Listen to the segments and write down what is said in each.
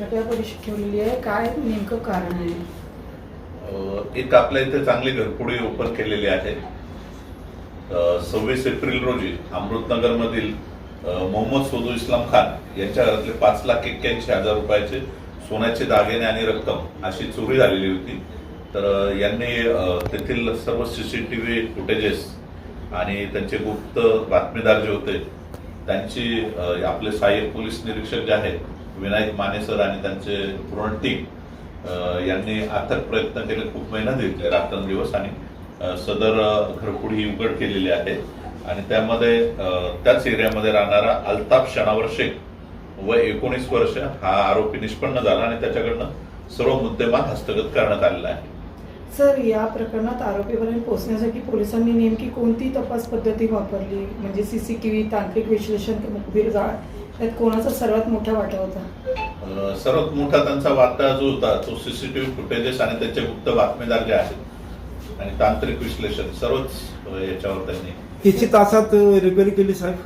परीक्षा ठेवलेली आहे, काय नेमकं कारण आहे? एक आपल्या इथे चांगली घरफोडी ओपन केलेली आहे. 26 एप्रिल रोजी अमृतनगर मधील मोहम्मद सोदू इस्लाम खान यांच्या घरातले 5,81,000 रुपयाचे सोन्याचे दागिने आणि रक्कम अशी चोरी झालेली होती. तर यांनी तेथील सर्व सीसीटीव्ही फुटेजेस आणि त्यांचे गुप्त बातमीदार जे होते त्यांची आपले सहाय्यक पोलीस निरीक्षक जे आहेत विनायक माने सर आणि त्यांचे पूर्ण टीम यांनी अथक प्रयत्न केले, खूप मेहनत घेतली रात्रंदिवस आणि सदर घरफोड ही उघड केलेली आहे. आणि त्यामध्ये त्याच एरियामध्ये राहणारा अल्ताफ शनावर शेख वय 19 वर्ष हा आरोपी निष्पन्न झाला आणि त्याच्याकडनं सर्व मुद्देमाल हस्तगत करण्यात आलेला आहे. सर, या प्रकरणात आरोपीपर्यंत पोहोचण्यासाठी पोलिसांनी नेमकी कोणती तपास पद्धती वापरली? म्हणजे सीसीटीव्ही, तांत्रिक विश्लेषण, मुखबिर जाळ, त्यात कोणाचा सर्वात मोठा वाटा होता? सर्वात मोठा त्यांचा वाटा जो होता तो सीसीटीव्ही फुटेजेस आणि त्याचे गुप्त बातमीदार जे आहेत आणि तांत्रिक विश्लेषण सर्वच याच्यावर त्यांनी किती तासात रिकव्हरी केली साहेब?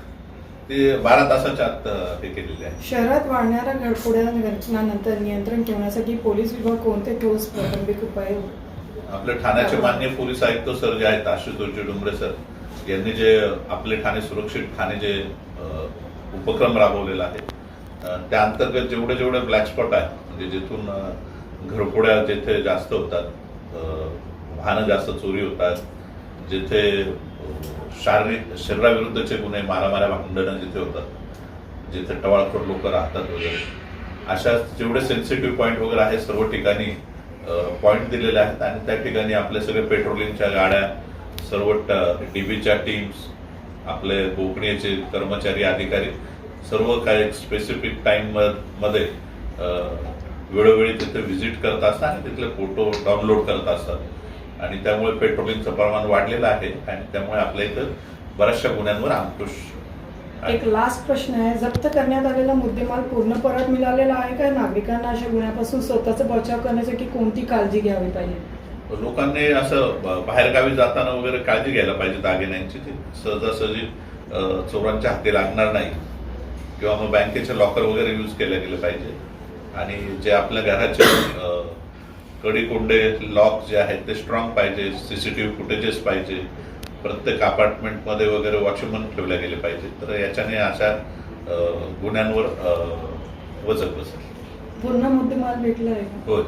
ते 12 तासाच्या आत हे केलेले आहे. शहरात वाढणाऱ्या घरफोड्या घटनांनंतर नियंत्रण ठेवण्यासाठी पोलीस विभाग कोणते ठोस प्रारंभिक उपाय? आपले ठाण्याचे माननीय पोलीस आयुक्त सर जे आहेत आशुतोष डुंबरे सर यांनी जे आपले ठाणे सुरक्षित ठाणे जे उपक्रम राबवलेला आहे त्या अंतर्गत जेवढे जेवढे ब्लॅक स्पॉट आहेत, म्हणजे जिथून घरफोड्या जिथे जास्त होतात, वाहनं जास्त चोरी होतात, जिथे शरीराविरुद्धचे गुन्हे, मारामाऱ्या भांडणं जिथे होतात, जिथे टवाळखोर लोक राहतात वगैरे, अशा जेवढे सेन्सिटिव्ह पॉईंट वगैरे आहेत सर्व ठिकाणी पॉईंट दिलेले आहेत. आणि त्या ठिकाणी आपले सगळे पेट्रोलिंगच्या गाड्या, सर्व डीबीच्या टीम्स, आपले गोपनीयचे कर्मचारी, अधिकारी सर्व काही स्पेसिफिक टाइम मध्ये वेळोवेळी तिथे व्हिजिट करत असतात आणि तिथले फोटो डाउनलोड करत असतात. आणि त्यामुळे पेट्रोलिंगचं प्रमाण वाढलेलं आहे आणि त्यामुळे आपल्या इथं बऱ्याचशा गुन्ह्यांवर अंकुश. एक लास्ट प्रश्न आहे, जप्त करण्यात आलेला मुद्देमाल पूर्ण परत मिळालेला आहे का? नागरिकांना अशा गुन्ह्यापासून स्वतःचा बचाव करण्यासाठी कोणती काळजी घ्यावी पाहिजे? लोकांनी असं बाहेरगावी जाताना वगैरे काळजी घ्यायला पाहिजे. दागिन्यांची ती सहजासहजी चोरांच्या हाती लागणार नाही, किंवा मग बँकेचे लॉकर वगैरे यूज केले गेले पाहिजे. आणि जे आपल्या घराचे कडी कोंडे लॉक जे आहेत ते स्ट्रॉंग पाहिजे, सीसीटीव्ही फुटेजेस पाहिजे, प्रत्येक अपार्टमेंटमध्ये वगैरे वॉचमन ठेवले गेले पाहिजे. तर याच्याने अशा गुन्ह्यांवर वचक बसेल. पूर्ण मुद्देमाल भेटला आहे का? होय.